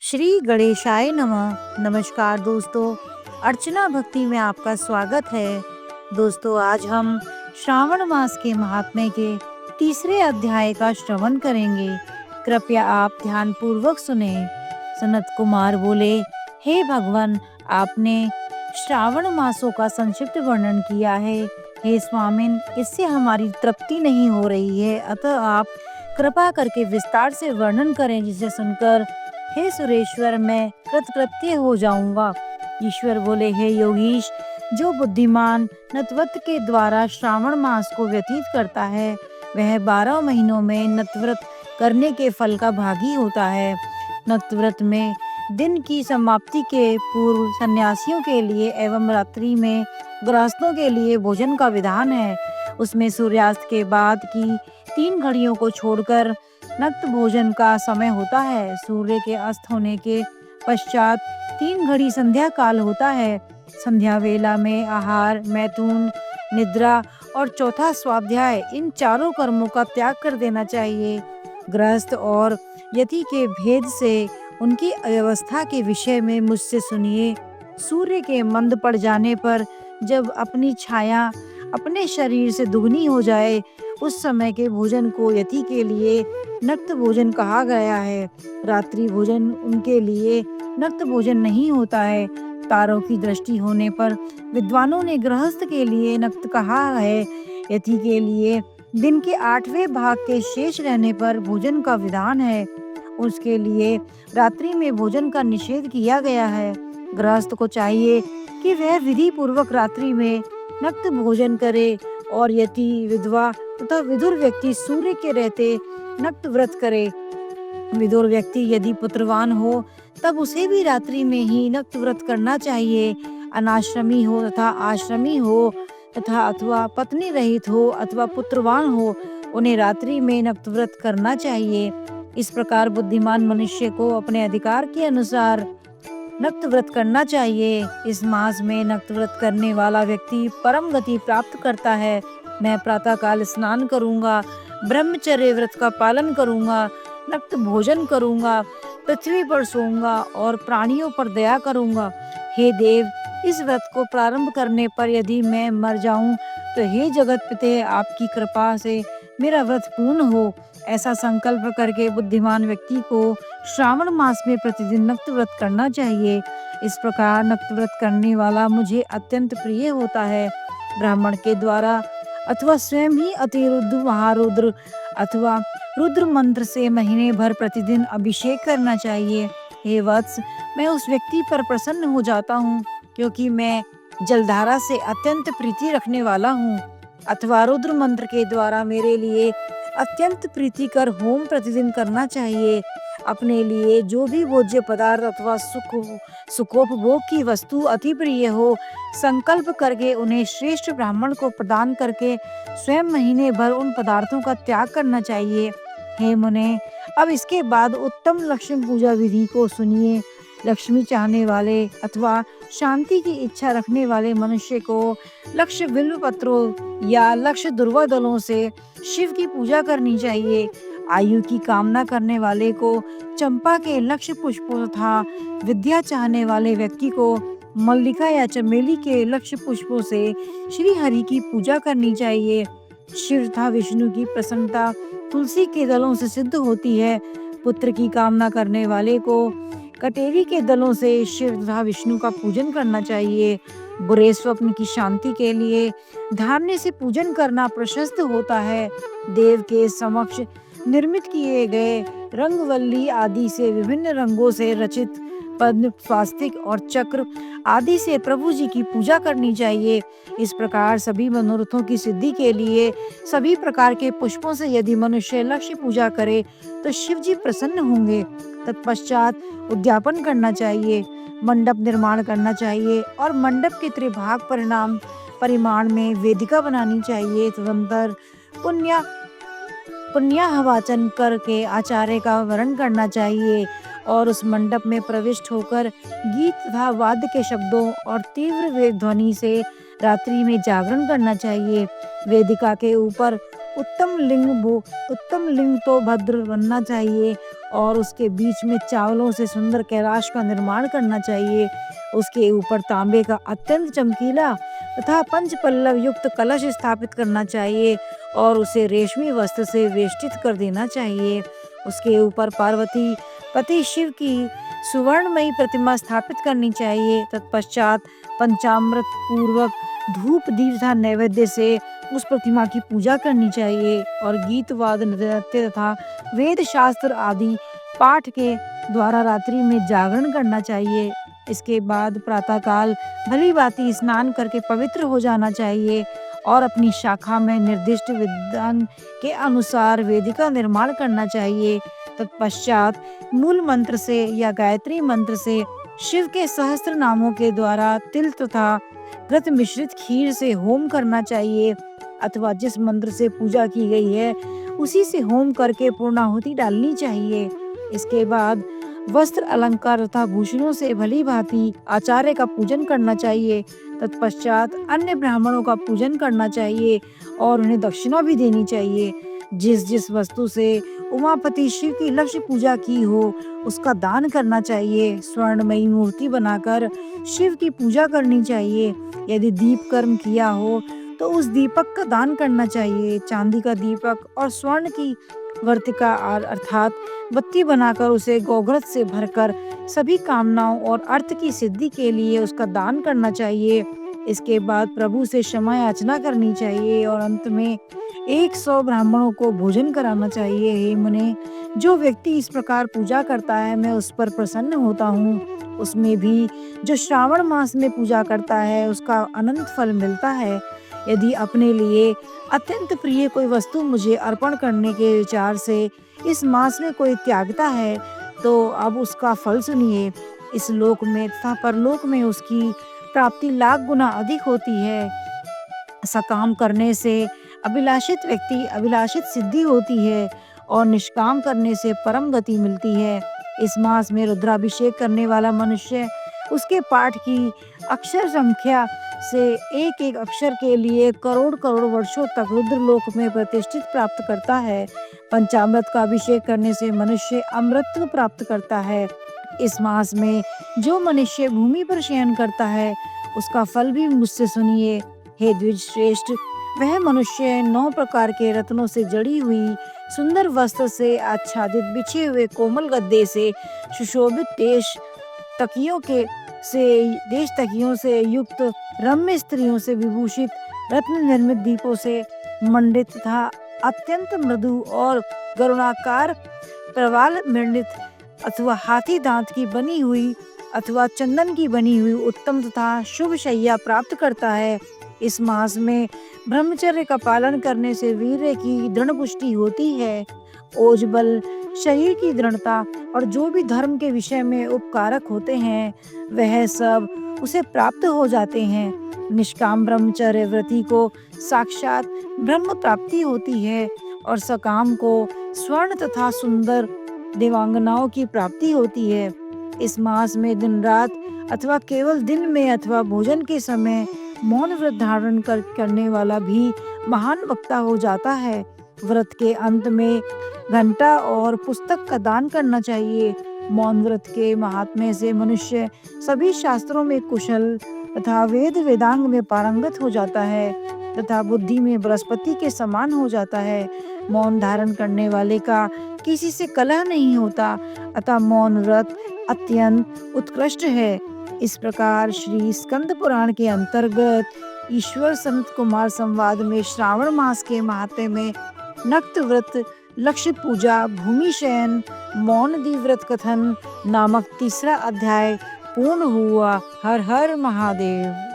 श्री गणेशाय नमः। नमस्कार दोस्तों, अर्चना भक्ति में आपका स्वागत है। दोस्तों, आज हम श्रावण मास के महात्म्य के तीसरे अध्याय का श्रवण करेंगे। कृपया आप ध्यान पूर्वक सुने। सनत कुमार बोले, हे भगवान, आपने श्रावण मासों का संक्षिप्त वर्णन किया है। हे स्वामिन, इससे हमारी तृप्ति नहीं हो रही है, अतः आप कृपा करके विस्तार से वर्णन करें, जिसे सुनकर हे सुरेश्वर, मैं कृतकृत्य हो जाऊंगा। ईश्वर बोले, हे योगीश, जो बुद्धिमान नतव्रत के द्वारा श्रावण मास को व्यतीत करता है, वह 12 महीनों में नतव्रत करने के फल का भागी होता है। नतव्रत में दिन की समाप्ति के पूर्व सन्यासियों के लिए एवं रात्रि में गृहस्थों के लिए भोजन का विधान है। उसमें सूर्यास्त के बाद की 3 घड़ियों को छोड़कर नक्त भोजन का समय होता है। सूर्य के अस्त होने के पश्चात 3 घड़ी संध्या काल होता है। संध्या वेला में आहार, मैथुन, निद्रा और चौथा स्वाध्याय, इन चारों कर्मों का त्याग कर देना चाहिए। गृहस्थ और यति के भेद से उनकी अव्यवस्था के विषय में मुझसे सुनिए। सूर्य के मंद पड़ जाने पर जब अपनी छाया अपने शरीर से दुगनी हो जाए, उस समय के भोजन को यति के लिए नक्त भोजन कहा गया है। रात्रि भोजन उनके लिए नक्त भोजन नहीं होता है। तारों की दृष्टि होने पर विद्वानों ने गृहस्थ के लिए नक्त कहा है। यति के लिए दिन के 8वें भाग के शेष रहने पर भोजन का विधान है। उसके लिए रात्रि में भोजन का निषेध किया गया है। गृहस्थ को चाहिए कि वह विधि पूर्वक रात्रि में नक्त भोजन करे और यति, विधवा तथा विदुर व्यक्ति सूर्य के रहते नक्त व्रत करे। विदुर व्यक्ति यदि पुत्रवान हो तब उसे भी रात्रि में ही नक्त व्रत करना चाहिए। अनाश्रमी हो तथा आश्रमी हो तथा अथवा पत्नी रहित हो अथवा पुत्रवान हो, उन्हें रात्रि में नक्त व्रत करना चाहिए। इस प्रकार बुद्धिमान मनुष्य को अपने अधिकार के अनुसार नक्त व्रत करना चाहिए। इस मास में नक्त व्रत करने वाला व्यक्ति परम गति प्राप्त करता है। मैं प्रातः काल स्नान करूंगा, ब्रह्मचर्य व्रत का पालन करूंगा, नक्त भोजन करूंगा, पृथ्वी पर सोऊंगा और प्राणियों पर दया करूंगा। हे देव, इस व्रत को प्रारंभ करने पर यदि मैं मर जाऊं तो हे जगत पिते, आपकी कृपा से मेरा व्रत पूर्ण हो। ऐसा संकल्प करके बुद्धिमान व्यक्ति को श्रावण मास में प्रतिदिन नक्त व्रत करना चाहिए। इस प्रकार नक्त व्रत करने वाला मुझे अत्यंत प्रिय होता है। ब्राह्मण के द्वारा अथवा स्वयं ही अतिरुद्र, महारुद्र अथवा रुद्र मंत्र से महीने भर प्रतिदिन अभिषेक करना चाहिए। हे वत्स, मैं उस व्यक्ति पर प्रसन्न हो जाता हूँ, क्योंकि मैं जलधारा से अत्यंत प्रीति रखने वाला हूँ। अथवा रुद्र मंत्र के द्वारा मेरे लिए अत्यंत प्रीतिकर होम प्रतिदिन करना चाहिए। अपने लिए जो भी भोज्य पदार्थ अथवा सुखोपभोग की वस्तु अति प्रिय हो, संकल्प करके उन्हें श्रेष्ठ ब्राह्मण को प्रदान करके स्वयं महीने भर उन पदार्थों का त्याग करना चाहिए। हे मुने, अब इसके बाद उत्तम लक्ष्मी पूजा विधि को सुनिए। लक्ष्मी चाहने वाले अथवा शांति की इच्छा रखने वाले मनुष्य को लक्ष्य बिल्व पत्रों या लक्ष्य दुर्वा दलों से शिव की पूजा करनी चाहिए। आयु की कामना करने वाले को चंपा के लक्ष्य पुष्पों तथा विद्या चाहने वाले व्यक्ति को मल्लिका या चमेली के लक्ष्य पुष्पों से श्री हरि की पूजा करनी चाहिए। शिव तथा विष्णु की प्रसन्नता तुलसी के दलों से सिद्ध होती है। पुत्र की कामना करने वाले को कटेरी के दलों से शिव तथा विष्णु का पूजन करना चाहिए। बुरे स्वप्न की शांति के लिए धारने से पूजन करना प्रशस्त होता है। देव के समक्ष निर्मित किए गए रंगवल्ली आदि से विभिन्न रंगों से रचित पद्म, स्वास्तिक और चक्र आदि से प्रभु जी की पूजा करनी चाहिए। इस प्रकार सभी मनोरथों की सिद्धि के लिए सभी प्रकार के पुष्पों से यदि मनुष्य लक्ष्य पूजा करे तो शिव जी प्रसन्न होंगे। तत्पश्चात उद्यापन करना चाहिए, मंडप निर्माण करना चाहिए और मंडप के त्रिभाग परिमाण में वेदिका बनानी चाहिए। तदंतर पुण्याहवाचन करके आचार्य का वरण करना चाहिए और उस मंडप में प्रविष्ट होकर गीत तथा वाद्य के शब्दों और तीव्र वेद ध्वनि से रात्रि में जागरण करना चाहिए। वेदिका के ऊपर उत्तम लिंग तो भद्र बनना चाहिए और उसके बीच में चावलों से सुंदर कैलाश का निर्माण करना चाहिए। उसके ऊपर तांबे का अत्यंत चमकीला तथा पंच पल्लव युक्त कलश स्थापित करना चाहिए और उसे रेशमी वस्त्र से वेष्टित कर देना चाहिए। उसके ऊपर पार्वती पति शिव की सुवर्णमयी प्रतिमा स्थापित करनी चाहिए। तत्पश्चात पंचामृत पूर्वक धूप दीप तथा नैवेद्य से उस प्रतिमा की पूजा करनी चाहिए और गीत वाद नृत्य तथा वेद शास्त्र आदि पाठ के द्वारा रात्रि में जागरण करना चाहिए। इसके बाद प्रातःकाल भली भांति स्नान करके पवित्र हो जाना चाहिए और अपनी शाखा में निर्दिष्ट विधान के अनुसार वेदिका निर्माण करना चाहिए। तत्पश्चात मूल मंत्र से या गायत्री मंत्र से शिव के सहस्त्र नामों के द्वारा तिल तथा घृत मिश्रित खीर से होम करना चाहिए अथवा जिस मंत्र से पूजा की गई है उसी से होम करके पूर्णाहुति डालनी चाहिए। इसके बाद वस्त्र अलंकार तथा भूषणों से भली भांति आचार्य का पूजन करना चाहिए। तत्पश्चात अन्य ब्राह्मणों का पूजन करना चाहिए और उन्हें दक्षिणा भी देनी चाहिए। जिस जिस वस्तु से उमापति शिव की लक्ष्य पूजा की हो उसका दान करना चाहिए। स्वर्णमयी मूर्ति बनाकर शिव की पूजा करनी चाहिए। यदि दीप कर्म किया हो तो उस दीपक का दान करना चाहिए। चांदी का दीपक और स्वर्ण की वर्तिका अर्थात बत्ती बनाकर उसे गौघृत से भरकर सभी कामनाओं और अर्थ की सिद्धि के लिए उसका दान करना चाहिए। इसके बाद प्रभु से क्षमा याचना करनी चाहिए और अंत में 100 ब्राह्मणों को भोजन कराना चाहिए। हे मुने, जो व्यक्ति इस प्रकार पूजा करता है मैं उस पर प्रसन्न होता हूँ। उसमें भी जो श्रावण मास में पूजा करता है उसका अनंत फल मिलता है। यदि अपने लिए अत्यंत प्रिय कोई वस्तु मुझे अर्पण करने के विचार से इस मास में कोई त्यागता है तो अब उसका फल सुनिए। इस लोक में तथा परलोक में उसकी प्राप्ति लाख गुना अधिक होती है। ऐसा काम करने से अभिलाषित व्यक्ति अभिलाषित सिद्धि होती है और निष्काम करने से परम गति मिलती है। इस मास में रुद्राभिषेक करने वाला मनुष्य उसके पाठ की अक्षर संख्या से एक एक अक्षर के लिए करोड़ करोड़ वर्षों तक रुद्रलोक में प्रतिष्ठित प्राप्त करता है। पंचामृत का अभिषेक करने से मनुष्य अमृतत्व प्राप्त करता है। इस मास में जो मनुष्य भूमि पर शयन करता है उसका फल भी मुझसे सुनिए। हे द्विज श्रेष्ठ, वह मनुष्य 9 प्रकार के रत्नों से जड़ी हुई सुंदर वस्त्र से आच्छादित बिछे हुए कोमल गद्दे से सुशोभित देश तकियों से युक्त रम्य स्त्रियों से विभूषित रत्न निर्मित दीपों से मंडित तथा अत्यंत मृदु और गरुणाकार प्रवाल मंडित अथवा हाथी दांत की बनी हुई अथवा चंदन की बनी हुई उत्तम तथा शुभ शैया प्राप्त करता है। इस मास में ब्रह्मचर्य का पालन करने से वीर्य की दृढ़ पुष्टि होती है। ओज बल, शरीर की दृढ़ता और जो भी धर्म के विषय में उपकारक होते हैं वह सब उसे प्राप्त हो जाते हैं। निष्काम ब्रह्मचर्य व्रती को साक्षात ब्रह्म प्राप्ति होती है और सकाम को स्वर्ण तथा सुंदर देवांगनाओं की प्राप्ति होती है। इस मास में दिन रात अथवा केवल दिन में अथवा भोजन के समय मौन व्रत धारण करने वाला भी महान वक्ता हो जाता है। व्रत के अंत में घंटा और पुस्तक का दान करना चाहिए। मौन व्रत के महात्म्य से मनुष्य सभी शास्त्रों में कुशल तथा वेद वेदांग में पारंगत हो जाता है तथा बुद्धि में बृहस्पति के समान हो जाता है। मौन धारण करने वाले का किसी से कलह नहीं होता, अतः मौन व्रत अत्यंत उत्कृष्ट है। इस प्रकार श्री स्कंद पुराण के अंतर्गत ईश्वर संत कुमार संवाद में श्रावण मास के महात्म्य में नक्त व्रत, लक्ष्य पूजा, भूमि शयन, मौन दी व्रत कथन नामक तीसरा अध्याय पूर्ण हुआ। हर हर महादेव।